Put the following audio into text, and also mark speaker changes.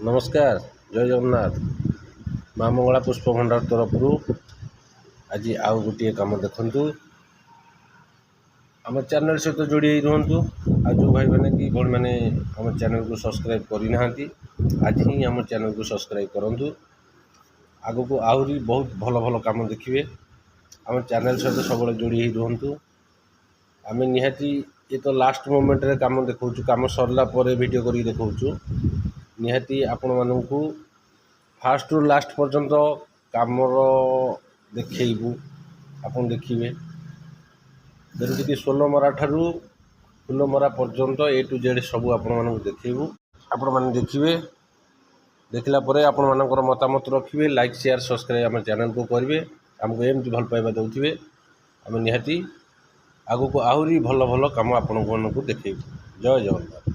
Speaker 1: नमस्कार जय जगन्नाथ माँ मंगला पुष्प भंडार तरफ आज आउ गोटे कम देखु आम चैनल सहित जोड़ी रुहतु आ जो भाई मैंने कि भौणी मैंने आम चैनल को सब्सक्राइब करना आज ही आम चैनल को सब्सक्राइब करूँ। आग को आहरी बहुत भल भल कम देखिए आम चैनल सहित सब जोड़ी रुहतु। आम निहाती ये तो लास्ट मोमेंट रे काम देखा कम सरला वीडियो कर देखा निहाती आपण मानू फास्ट रु लास्ट पर्यंत कामर देखू आप देखिए जमीक सोल मरा ठारू फुल मरा पर्यंत ए टू जेड सब आपण देखू आपण मैंने देखिए देखला आपण मानकर मतामत रखिए लाइक शेयर सब्सक्राइब आम चैनल को करेंगे आमको एमती भल पाइबा दौथे आम निहाती आगू को आहरी भल भल कम आपण देखू। जय जगन्नाथ।